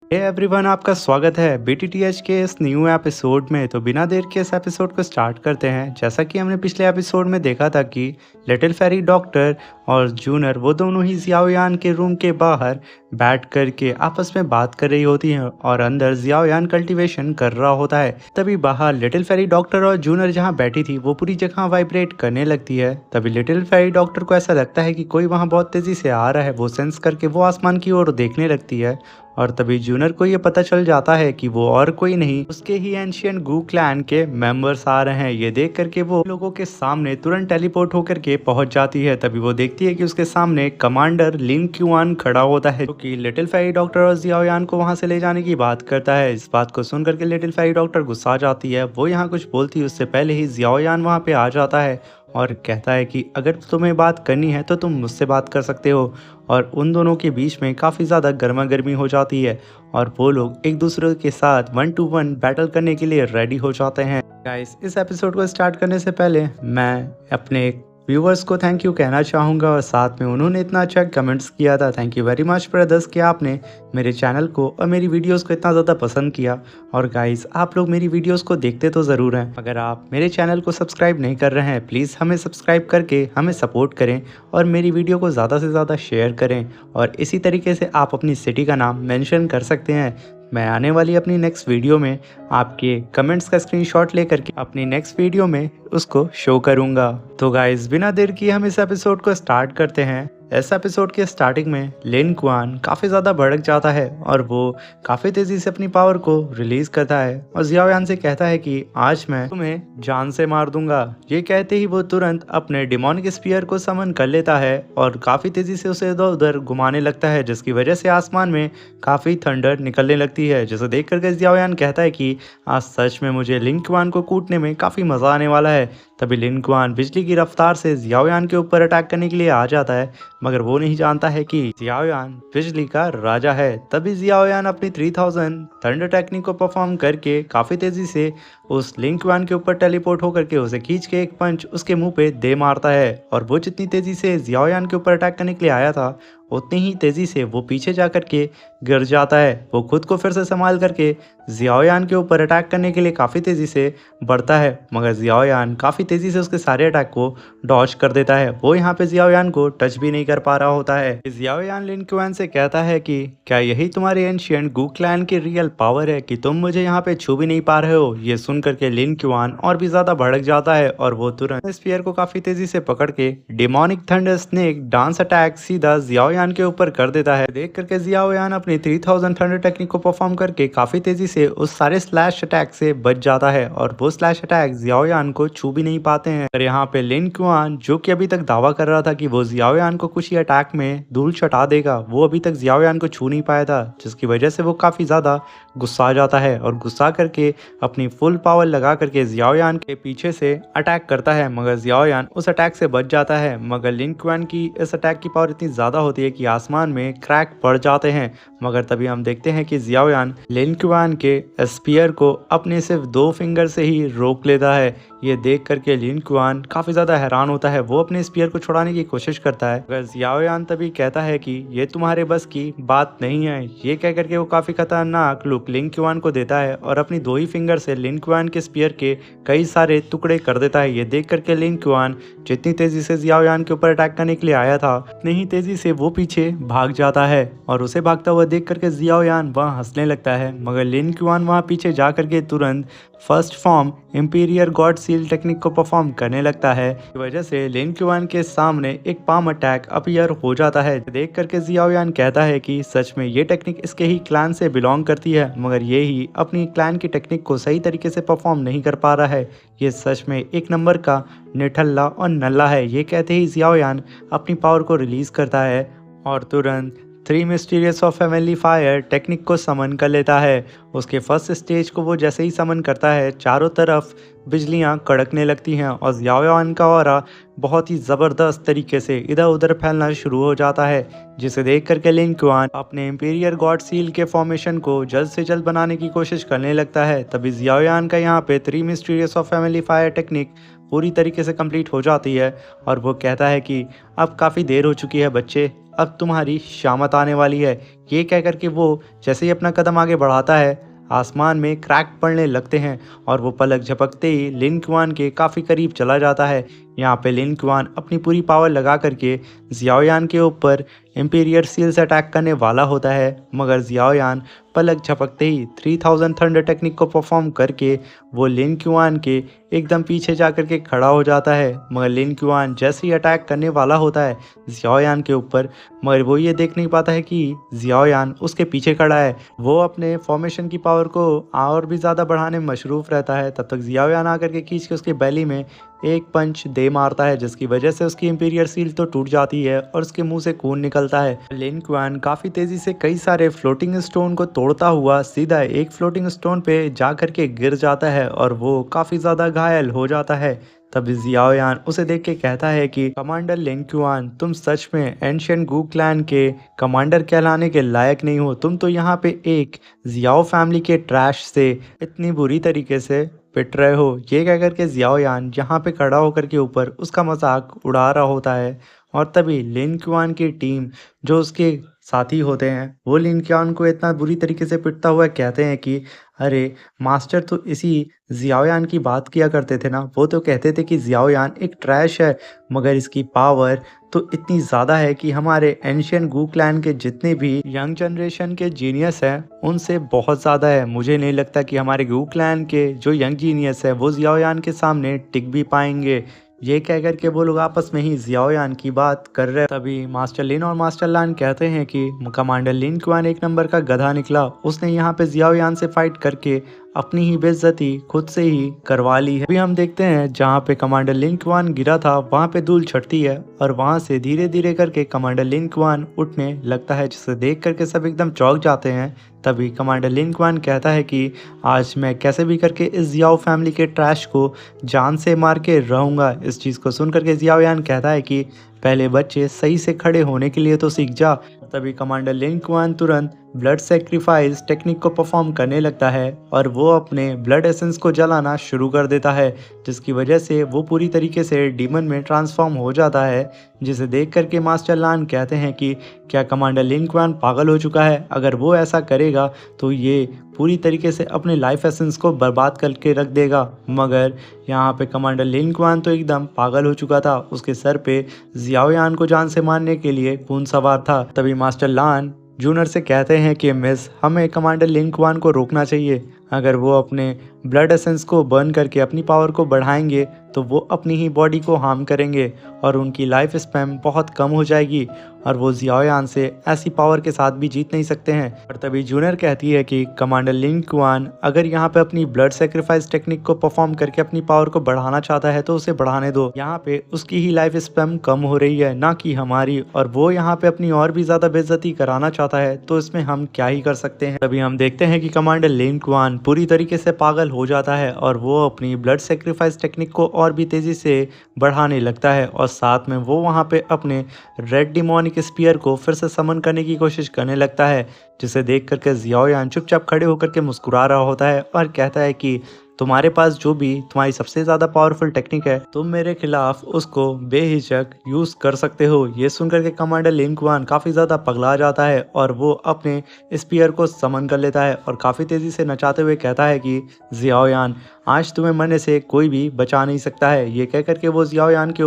Hey everyone, आपका स्वागत है बीटीटीएच के इस न्यू एपिसोड में। तो बिना देर के इस एपिसोड को स्टार्ट करते हैं। जैसा कि हमने पिछले एपिसोड में देखा था कि लिटिल फेरी डॉक्टर और जूनर वो दोनों ही जियाओयान के रूम के बाहर बैठ कर के आपस में बात कर रही होती हैं और अंदर जियाओयान कल्टीवेशन कर रहा होता है। तभी बाहर लिटिल फेरी डॉक्टर और जूनर जहाँ बैठी थी वो पूरी जगह वाइब्रेट करने लगती है। तभी लिटिल फेरी डॉक्टर को ऐसा लगता है कि कोई वहाँ बहुत तेजी से आ रहा है। वो सेंस करके वो आसमान की ओर देखने लगती है और तभी जूनर को ये पता चल जाता है कि वो और कोई नहीं, उसके ही एंशियंट गू क्लैन के मेंबर्स आ रहे हैं। ये देख करके वो लोगों के सामने तुरंत टेलीपोर्ट होकर के पहुंच जाती है। तभी वो देखती है कि उसके सामने कमांडर लिन क्यूआन खड़ा होता है, जो कि लिटिल फेरी डॉक्टर और जियाओयान को वहां से ले जाने की बात करता है। इस बात को सुन करके लिटिल फेरी डॉक्टर गुस्सा आ जाती है। वो यहाँ कुछ बोलती है उससे पहले ही जियाओयान वहाँ पे आ जाता है और कहता है कि अगर तुम्हें बात करनी है तो तुम मुझसे बात कर सकते हो। और उन दोनों के बीच में काफ़ी ज़्यादा गर्मा गर्मी हो जाती है और वो लोग एक दूसरे के साथ 1-to-1 बैटल करने के लिए रेडी हो जाते हैं। गाइस, इस एपिसोड को स्टार्ट करने से पहले मैं अपने व्यूवर्स को थैंक यू कहना चाहूँगा और साथ में उन्होंने इतना अच्छा कमेंट्स किया था। Thank you very much brothers कि आपने मेरे चैनल को और मेरी वीडियोस को इतना ज़्यादा पसंद किया। और गाइस, आप लोग मेरी वीडियोस को देखते तो ज़रूर हैं। अगर आप मेरे चैनल को सब्सक्राइब नहीं कर रहे हैं, प्लीज़ हमें सब्सक्राइब करके हमें सपोर्ट करें और मेरी वीडियो को ज़्यादा से ज़्यादा शेयर करें। और इसी तरीके से आप अपनी सिटी का नाम मेंशन कर सकते हैं। मैं आने वाली अपनी नेक्स्ट वीडियो में आपके कमेंट्स का स्क्रीनशॉट लेकर के अपनी नेक्स्ट वीडियो में उसको शो करूंगा। तो गाइस, बिना देर किए हम इस एपिसोड को स्टार्ट करते हैं। इस एपिसोड के स्टार्टिंग में लिन क्वान काफ़ी ज़्यादा भड़क जाता है और वो काफ़ी तेज़ी से अपनी पावर को रिलीज़ करता है और जियाओयान से कहता है कि आज मैं तुम्हें जान से मार दूंगा। ये कहते ही वो तुरंत अपने डिमोनिक स्पीयर को समन कर लेता है और काफ़ी तेज़ी से उसे इधर उधर घुमाने लगता है, जिसकी वजह से आसमान में काफ़ी थंडर निकलने लगती है। जिसे देख करके जियाओयान कहता है कि आज सच में मुझे लिन क्वान को कूटने में काफ़ी मज़ा आने वाला है। तभी लिन क्वान बिजली की रफ्तार से जियाओयान के ऊपर अटैक करने के लिए आ जाता है, मगर वो नहीं जानता है कि जियाओयान बिजली का राजा है। तभी जियाओयान अपनी 3000 थंडर टेक्निक को परफॉर्म करके काफ़ी तेज़ी से उस लिन क्वान के ऊपर टेलीपोर्ट होकर के उसे खींच के एक पंच उसके मुंह पे दे मारता है। और वो जितनी तेज़ी से जियाओयान के ऊपर अटैक करने के लिए आया था, उतनी ही तेज़ी से वो पीछे जा कर के गिर जाता है। वो खुद को फिर से संभाल करके जियाओयान के ऊपर अटैक करने के लिए काफ़ी तेज़ी से बढ़ता है, मगर जियाओयान काफ़ी तेज़ी से उसके सारे अटैक को डॉज कर देता है। वो यहाँ पे जियाओयान को टच भी नहीं कर पा रहा होता है। जियाओयान लिन क्वान से कहता है कि क्या यही तुम्हारे एंशिएंट गू क्लैन की रियल पावर है कि तुम मुझे यहाँ पे छू भी नहीं पा रहे हो। ये सुन करके लिन क्वान और भी ज़्यादा भड़क जाता है और वो तुरंत स्पीयर को काफ़ी तेज़ी से पकड़ के demonic thunder snake dance attack सीधा जियाओयान के ऊपर कर देता है। देख करके जियाओयान अपनी 3000 थंडर टेक्निक को परफॉर्म करके काफ़ी तेज़ी से उस सारे स्लैश अटैक से बच जाता है और वो स्लैश अटैक जियाओयान को छू भी नहीं पाते हैं। और यहाँ पे लिन क्वान, जो कि अभी तक दावा कर रहा था कि वो जियाओयान को कुछ ही अटैक में धूल चटा देगा, वो अभी तक जियाओयान को छू नहीं पाया था, जिसकी वजह से वो काफ़ी ज़्यादा गुस्सा आ जाता है और गुस्सा करके अपनी फुल पावर लगा करके जियाओयान के पीछे से अटैक करता है, मगर जियाओयान उस अटैक से बच जाता है। मगर लिन क्वान की इस अटैक की पावर इतनी ज़्यादा होती है कि आसमान में क्रैक पड़ जाते हैं। मगर तभी हम देखते हैं कि जियाओयान लिन क्वान के स्पीयर को अपने सिर्फ 2 फिंगर से ही रोक लेता है। ये देख करके लिन क्वान काफ़ी ज़्यादा हैरान होता है। वो अपने स्पीयर को छुड़ाने की कोशिश करता है, मगर जियाओयान तभी कहता है कि ये तुम्हारे बस की बात नहीं है। ये कह करके वो काफ़ी खतरनाक लुक लिन क्वान को देता है और अपनी 2 ही फिंगर से लिन क्वान के स्पीयर के कई सारे टुकड़े कर देता है। ये देख करके लिन क्वान जितनी तेज़ी से जियाओयान के ऊपर अटैक करने के लिए आया था, उतनी ही तेज़ी से वो पीछे भाग जाता है और उसे भागता हुआ देख करके जियाओयान वहाँ हंसने लगता है। मगर लिन क्वान वहाँ पीछे जा करके तुरंत first form imperial God seal technique को परफॉर्म करने लगता है। इस वजह से लिन क्वान के सामने एक पाम अटैक अपीयर हो जाता है। देख करके जियाओयान कहता है कि सच में ये टेक्निक इसके ही क्लैन से बिलोंग करती है, मगर ये ही अपनी क्लैन की टेक्निक को सही तरीके से परफॉर्म नहीं कर पा रहा है। ये सच में एक नंबर का निठल्ला और नल्ला है। ये कहते ही जियाओयान अपनी पावर को रिलीज करता है और तुरंत 3 mysterious of heavenly fire technique को समन कर लेता है। उसके फर्स्ट स्टेज को वो जैसे ही समन करता है, चारों तरफ बिजलियां कड़कने लगती हैं और जियाओयान का ऑरा बहुत ही ज़बरदस्त तरीके से इधर उधर फैलना शुरू हो जाता है, जिसे देख करके लिन क्वान अपने इंपीरियर गॉड सील के फॉर्मेशन को जल्द से जल्द बनाने की कोशिश करने लगता है। तभी जियाओयान का यहाँ पे 3 mysterious of heavenly fire technique पूरी तरीके से कंप्लीट हो जाती है और वो कहता है कि अब काफ़ी देर हो चुकी है बच्चे, अब तुम्हारी शामत आने वाली है। ये कह कर के वो जैसे ही अपना कदम आगे बढ़ाता है, आसमान में क्रैक पड़ने लगते हैं और वो पलक झपकते ही लिन क्वान के काफ़ी करीब चला जाता है। यहाँ पे लिन क्वान अपनी पूरी पावर लगा करके जियाओयान के ऊपर इंपीरियर सील्स अटैक करने वाला होता है, मगर जियाओयान पलक झपकते ही 3000 थंडर टेक्निक को परफॉर्म करके वो लिन क्वान के एकदम पीछे जा कर के खड़ा हो जाता है। मगर लिन क्वान जैसे ही अटैक करने वाला होता है जियाओयान के ऊपर, मगर वो ये देख नहीं पाता है कि जियाओयान उसके पीछे खड़ा है। वो अपने फॉर्मेशन की पावर को और भी ज़्यादा बढ़ाने में मशरूफ़ रहता है। तब तक जियाओयान आकर के खींच के उसकी बैली में एक पंच दे मारता है, जिसकी वजह से उसकी इंपीरियर सील तो टूट जाती है और उसके मुंह से खून निकलता है। लिन क्वान काफ़ी तेज़ी से कई सारे फ्लोटिंग स्टोन को तोड़ता हुआ सीधा एक फ्लोटिंग स्टोन पे जा कर के गिर जाता है और वो काफ़ी ज़्यादा घायल हो जाता है। तब जियाओयान उसे देख के कहता है कि कमांडर लिन क्वान, तुम सच में एंशिएंट गू क्लैन के कमांडर कहलाने के लायक नहीं हो। तुम तो यहाँ पे एक जियाओ फैमिली के ट्रैश से इतनी बुरी तरीके से पिट रहे हो। ये कह कर के जियाओयान यहाँ पे खड़ा होकर के ऊपर उसका मजाक उड़ा रहा होता है और तभी लिन क्वान की टीम जो उसके साथी होते हैं वो लिन क्वान को इतना बुरी तरीके से पिटता हुआ कहते हैं कि अरे मास्टर तो इसी जियाओयान की बात किया करते थे ना, वो तो कहते थे कि जियाओयान एक ट्रैश है, मगर इसकी पावर तो इतनी ज़्यादा है कि हमारे एंशिएंट गू क्लैन के जितने भी यंग जनरेशन के जीनियस हैं उनसे बहुत ज़्यादा है। मुझे नहीं लगता कि हमारे गू क्लैन के जो यंग जीनियस है वो जियाओयान के सामने टिक भी पाएंगे। ये कह कर के वो लोग आपस में ही जियाओयान की बात कर रहे। तभी मास्टर लिन और मास्टर लान कहते हैं कि कमांडर लिन क्वान एक नंबर का गधा निकला, उसने यहाँ पे जियाओयान से फाइट करके अपनी ही बेइज्जती खुद से ही करवा ली है। अभी हम देखते हैं जहाँ पे कमांडर लिन क्वान गिरा था वहाँ पे धूल छटती है और वहाँ से धीरे धीरे करके कमांडर लिन क्वान उठने लगता है, जिसे देख करके सब एकदम चौंक जाते हैं। तभी कमांडर लिन क्वान कहता है कि आज मैं कैसे भी करके इस जियाओ फैमिली के ट्रैश को जान से मार के रहूँगा। इस चीज़ को सुन करके जियाओयान कहता है कि पहले बच्चे सही से खड़े होने के लिए तो सीख जा। तभी कमांडर लिन क्वान तुरंत ब्लड सेक्रीफाइस टेक्निक को परफॉर्म करने लगता है और वो अपने ब्लड एसेंस को जलाना शुरू कर देता है, जिसकी वजह से वो पूरी तरीके से डीमन में ट्रांसफॉर्म हो जाता है। जिसे देख करके मास्टर लान कहते हैं कि क्या कमांडर लिन क्वान पागल हो चुका है? अगर वो ऐसा करेगा तो ये पूरी तरीके से अपने लाइफ एसेंस को बर्बाद करके रख देगा। मगर यहाँ पे कमांडर लिन क्वान तो एकदम पागल हो चुका था, उसके सर पे जियाओयान को जान से मारने के लिए खून सवार था। तभी मास्टर लान जूनर से कहते हैं कि मिस, हमें कमांडर लिन क्वान को रोकना चाहिए। अगर वो अपने ब्लड एसेंस को बर्न करके अपनी पावर को बढ़ाएंगे तो वो अपनी ही बॉडी को हार्म करेंगे और उनकी लाइफ स्पैन बहुत कम हो जाएगी और वो जियाओयान से ऐसी पावर के साथ भी जीत नहीं सकते हैं। और तभी जूनियर कहती है कि कमांडर लिन क्वान अगर यहाँ पे अपनी ब्लड सेक्रीफाइस टेक्निक को परफॉर्म करके अपनी पावर को बढ़ाना चाहता है तो उसे बढ़ाने दो। यहाँ पे उसकी ही लाइफ स्पैन कम हो रही है, ना कि हमारी, और वो यहाँ पे अपनी और भी ज्यादा बेइज्जती कराना चाहता है, तो इसमें हम क्या ही कर सकते हैं। तभी हम देखते हैं कि कमांडर लिन क्वान पूरी तरीके से पागल हो जाता है और वो अपनी ब्लड सेक्रीफाइस टेक्निक को और भी तेजी से बढ़ाने लगता है और साथ में वो वहाँ पे अपने रेड डिमोनिक स्पीयर को फिर से समन करने की कोशिश करने लगता है, जिसे देख करके जियाओयान चुपचाप खड़े होकर के मुस्कुरा रहा होता है और कहता है कि तुम्हारे पास जो भी तुम्हारी सबसे ज़्यादा पावरफुल टेक्निक है तुम मेरे खिलाफ उसको बेहिचक यूज़ कर सकते हो। ये सुनकर के कमांडर लिन क्वान काफ़ी ज़्यादा पगला जाता है और वो अपने स्पीयर को समन कर लेता है और काफ़ी तेज़ी से नचाते हुए कहता है कि जियाओयान, आज तुम्हें मरने से कोई भी बचा नहीं सकता है। ये कह करके वो जियाओयान के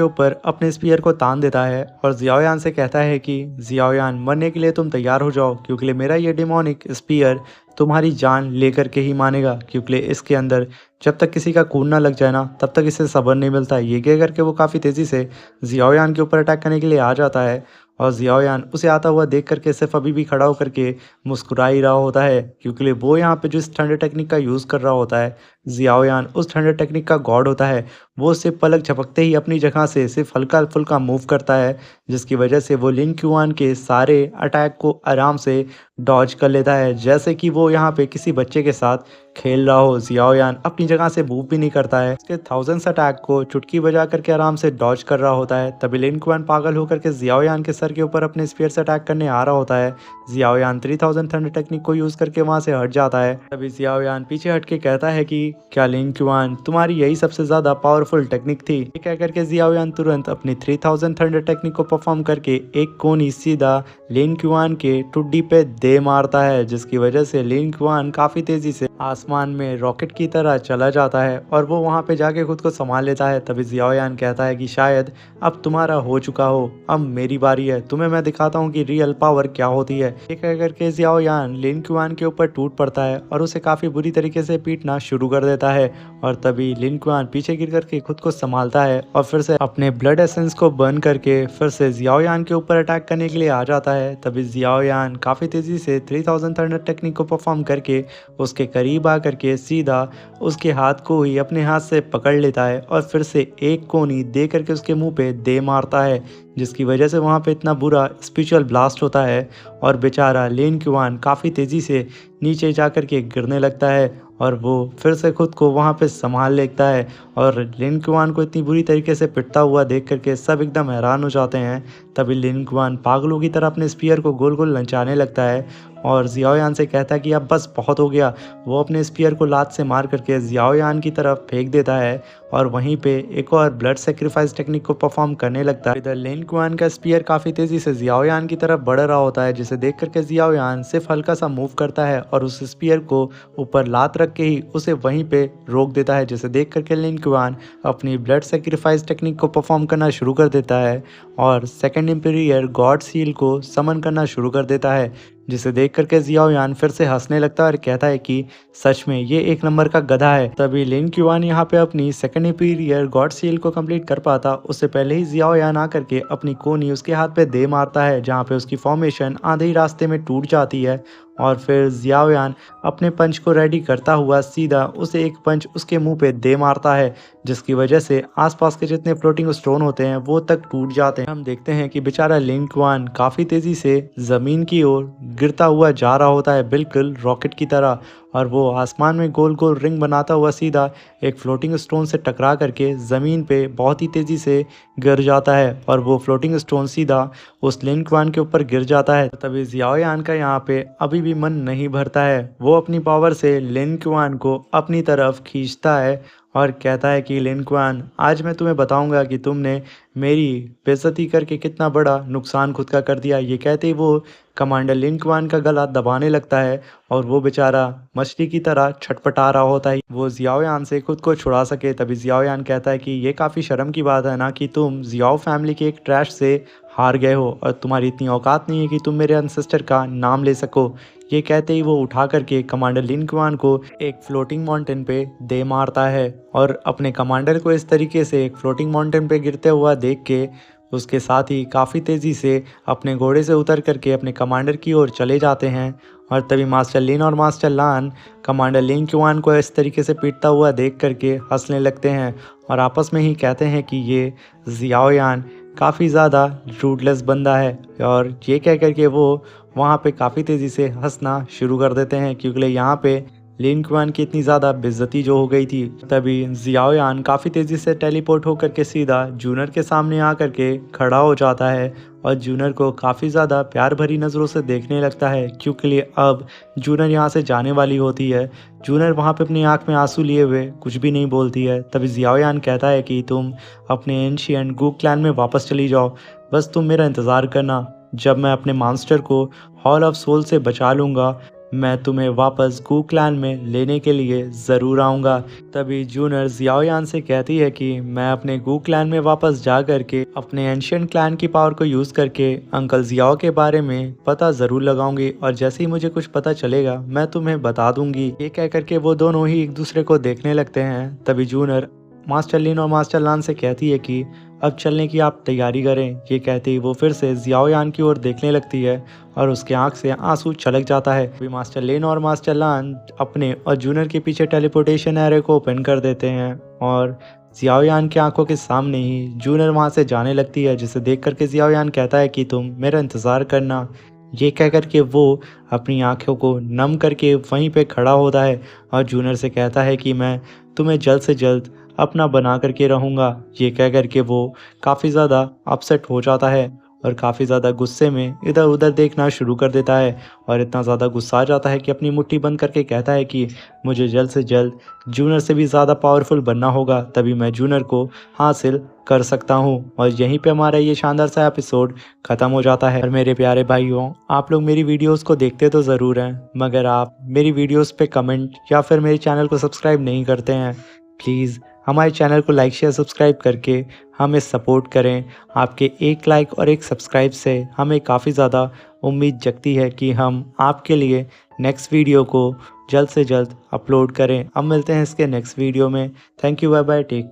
ऊपर अपने स्पीयर को तान देता है और जियाओयान से कहता है कि जियाओयान, मरने के लिए तुम तैयार हो जाओ, क्योंकि मेरा ये डिमोनिक स्पीयर तुम्हारी जान लेकर के ही मानेगा, क्योंकि इसके अंदर जब तक किसी का खून ना लग जाए ना तब तक इसे सब्र नहीं मिलता। ये कह करके वो काफ़ी तेज़ी से जियाओयान के ऊपर अटैक करने के लिए आ जाता है और जियाओयान उसे आता हुआ देख करके सिर्फ अभी भी खड़ा होकर के मुस्कुरा ही रहा होता है, क्योंकि वो यहाँ पे जो इस थंडर टेक्निक का यूज़ कर रहा होता है, जियाओयान उस थंडर टेक्निक का गॉड होता है। वो सिर्फ पलक झपकते ही अपनी जगह से सिर्फ हल्का फुल्का मूव करता है, जिसकी वजह से वो लिन क्वान के सारे अटैक को आराम से डॉज कर लेता है, जैसे कि वो यहाँ पे किसी बच्चे के साथ खेल रहा हो। जियाओयान अपनी जगह से मूव भी नहीं करता है, उसके थाउजेंड्स अटैक को चुटकी बजा करके आराम से डॉज कर रहा होता है। तभी लिन क्वान पागल होकर के जियाओयान के सर के ऊपर अपने स्पीयर से अटैक करने आ रहा होता है। जियाओयान 3000 थंडर टेक्निक को यूज करके वहां से हट जाता है। तभी जियाओयान पीछे हट के कहता है कि क्या लिन क्युआन तुम्हारी यही सबसे ज़्यादा पावरफुल टेक्निक थी? ये कह करके जियाओयान तुरंत अपनी 3000 थंडर टेक्निक को परफॉर्म करके एक कोनी सीधा लिन क्युआन के टुड्डी पे दे मारता है, जिसकी वजह से लिन क्युआन काफ़ी तेज़ी से आसमान में रॉकेट की तरह चला जाता है और वो वहाँ पे जाके खुद को संभाल लेता है। तभी जियाओयान कहता है कि शायद अब तुम्हारा हो चुका हो, अब मेरी बारी है, तुम्हें मैं दिखाता हूँ कि रियल पावर क्या होती है। ये कह करके जियाओयान लिन क्युआन के ऊपर टूट पड़ता है और उसे काफ़ी बुरी तरीके से पीटना शुरू कर देता है और तभी लिन क्युआन पीछे गिर करके खुद को संभालता है और फिर से अपने ब्लड एसेंस को बर्न करके फिर से जियाओयान के ऊपर अटैक करने के लिए आ जाता है। तभी जियाओयान काफ़ी तेज़ी से 3000 थंडर टेक्निक को परफॉर्म करके उसके करीब आ करके सीधा उसके हाथ को ही अपने हाथ से पकड़ लेता है और फिर से एक कोनी दे करके उसके मुंह पे दे मारता है, जिसकी वजह से वहाँ पे इतना बुरा स्पिरिचुअल ब्लास्ट होता है और बेचारा लिन क्युआन काफ़ी तेज़ी से नीचे जा कर के गिरने लगता है और वो फिर से खुद को वहाँ पे संभाल लेता है। और लिन क्युआन को इतनी बुरी तरीके से पिटता हुआ देख करके सब एकदम हैरान हो जाते हैं। तभी लिन क्युआन पागलों की तरह अपने स्पीयर को गोल गोल नचाने लगता है और जियाओयान से कहता है कि अब बस बहुत हो गया। वो अपने स्पीयर को लात से मार करके जियाओयान की तरफ फेंक देता है और वहीं पे एक और ब्लड सेक्रीफाइस टेक्निक को परफॉर्म करने लगता है। इधर लिन क्युआन का स्पीयर काफ़ी तेज़ी से जियाओयान की तरफ बढ़ रहा होता है, जिसे देख करके जियाओयान सिर्फ हल्का सा मूव करता है और उस स्पीयर को ऊपर लात रख के ही उसे वहीं पे रोक देता है, जिसे देख करके लिन क्युआन अपनी ब्लड सेक्रीफाइस टेक्निक को परफॉर्म करना शुरू कर देता है और सेकंड इंपीरियर गॉड सील को समन करना शुरू कर देता है, जिसे देख करके जियाओयान फिर से हंसने लगता है और कहता है कि सच में ये एक नंबर का गधा है। तभी लिन क्युआन यहाँ पे अपनी सेकंड इंपीरियर गॉड सील को कंप्लीट कर पाता उससे पहले ही जियाओयान आकर के अपनी कोनी उसके हाथ पे दे मारता है, जहाँ पे उसकी फॉर्मेशन आधे ही रास्ते में टूट जाती है और फिर जियाओयान अपने पंच को रेडी करता हुआ सीधा उसे एक पंच उसके मुंह पे दे मारता है, जिसकी वजह से आसपास के जितने फ्लोटिंग स्टोन होते हैं वो तक टूट जाते हैं। हम देखते हैं कि बेचारा लिन क्युआन काफ़ी तेज़ी से ज़मीन की ओर गिरता हुआ जा रहा होता है, बिल्कुल रॉकेट की तरह, और वो आसमान में गोल गोल रिंग बनाता हुआ सीधा एक फ्लोटिंग स्टोन से टकरा करके ज़मीन पे बहुत ही तेज़ी से गिर जाता है और वो फ्लोटिंग स्टोन सीधा उस लिन क्युआन के ऊपर गिर जाता है। तभी जियाओयान का यहाँ पे अभी भी मन नहीं भरता है। वो अपनी पावर से लिन क्युआन को अपनी तरफ खींचता है और कहता है कि लिन क्युआन, आज मैं तुम्हें बताऊंगा कि तुमने मेरी बेइज्जती करके कितना बड़ा नुकसान खुद का कर दिया। ये कहते ही वो कमांडर लिन क्युआन का गला दबाने लगता है और वो बेचारा मछली की तरह छटपटा रहा होता है, वो जियाओयान से खुद को छुड़ा सके। तभी जियाओयान कहता है कि ये काफ़ी शर्म की बात है ना कि तुम जियाओ फैमिली के एक ट्रैश से हार गए हो और तुम्हारी इतनी औकात नहीं है कि तुम मेरे एंसेस्टर का नाम ले सको। ये कहते ही वो उठा करके कमांडर लिन क्युआन को एक फ्लोटिंग माउंटेन पे दे मारता है और अपने कमांडर को इस तरीके से एक फ्लोटिंग माउंटेन पे गिरते हुआ देख के उसके साथ ही काफ़ी तेज़ी से अपने घोड़े से उतर करके अपने कमांडर की ओर चले जाते हैं। और तभी मास्टर लिन और मास्टर लान कमांडर लिन क्युआन को इस तरीके से पीटता हुआ देख करके हंसने लगते हैं और आपस में ही कहते हैं कि ये जियाओयान काफ़ी ज़्यादा रूटलेस बंदा है, और ये कह करके वो वहाँ पे काफ़ी तेज़ी से हंसना शुरू कर देते हैं क्योंकि यहाँ पे लिन क्युआन की इतनी ज़्यादा बेइज्जती जो हो गई थी। तभी जियाओयान काफ़ी तेज़ी से टेलीपोर्ट होकर के सीधा जूनर के सामने आकर के खड़ा हो जाता है और जूनर को काफ़ी ज़्यादा प्यार भरी नज़रों से देखने लगता है क्योंकि अब जूनर यहाँ से जाने वाली होती है। जूनर वहाँ पे अपनी आँख में आंसू लिए हुए कुछ भी नहीं बोलती है। तभी जियाओयान कहता है कि तुम अपने एंशिएंट गू क्लैन में वापस चली जाओ, बस तुम मेरा इंतज़ार करना। जब मैं अपने मास्टर को हॉल ऑफ सोल से बचा लूँगा, मैं तुम्हें वापस गू क्लैन में लेने के लिए ज़रूर आऊँगा। तभी जूनर जियाओयान से कहती है कि मैं अपने गू क्लैन में वापस जा करके अपने एंशिएंट क्लैन की पावर को यूज़ करके अंकल जियाओ के बारे में पता ज़रूर लगाऊंगी और जैसे ही मुझे कुछ पता चलेगा मैं तुम्हें बता दूंगी। ये कह करके वो दोनों ही एक दूसरे को देखने लगते हैं। तभी जूनर मास्टर लिन और मास्टर लान से कहती है कि अब चलने की आप तैयारी करें। ये कहते ही वो फिर से जियाओयान की ओर देखने लगती है और उसके आंख से आंसू छलक जाता है। अभी मास्टर लिन और मास्टर लान अपने और जूनर के पीछे टेलीपोर्टेशन एरे को ओपन कर देते हैं और जियाओयान की आंखों के सामने ही जूनर वहां से जाने लगती है, जिसे देख करके जियाओयान कहता है कि तुम मेरा इंतज़ार करना। ये कह करके वो अपनी आंखों को नम करके वहीं पे खड़ा होता है और जूनर से कहता है कि मैं तुम्हें जल्द से जल्द अपना बना करके रहूँगा। ये कह करके वो काफ़ी ज़्यादा अपसेट हो जाता है और काफ़ी ज़्यादा गुस्से में इधर-उधर देखना शुरू कर देता है और इतना ज़्यादा गुस्सा आ जाता है कि अपनी मुट्ठी बंद करके कहता है कि मुझे जल्द से जल्द जूनियर से भी ज़्यादा पावरफुल बनना होगा, तभी मैं जूनियर को हासिल कर सकता हूँ। और यहीं पे हमारा ये शानदार सा एपिसोड ख़त्म हो जाता है। और मेरे प्यारे भाइयों, आप लोग मेरी वीडियोज़ को देखते तो ज़रूर हैं, मगर आप मेरी वीडियोज़ पे कमेंट या फिर मेरे चैनल को सब्सक्राइब नहीं करते हैं। प्लीज़ हमारे चैनल को लाइक शेयर सब्सक्राइब करके हमें सपोर्ट करें। आपके एक लाइक और एक सब्सक्राइब से हमें काफ़ी ज़्यादा उम्मीद जगती है कि हम आपके लिए नेक्स्ट वीडियो को जल्द से जल्द अपलोड करें। अब मिलते हैं इसके नेक्स्ट वीडियो में। Thank you, bye bye, take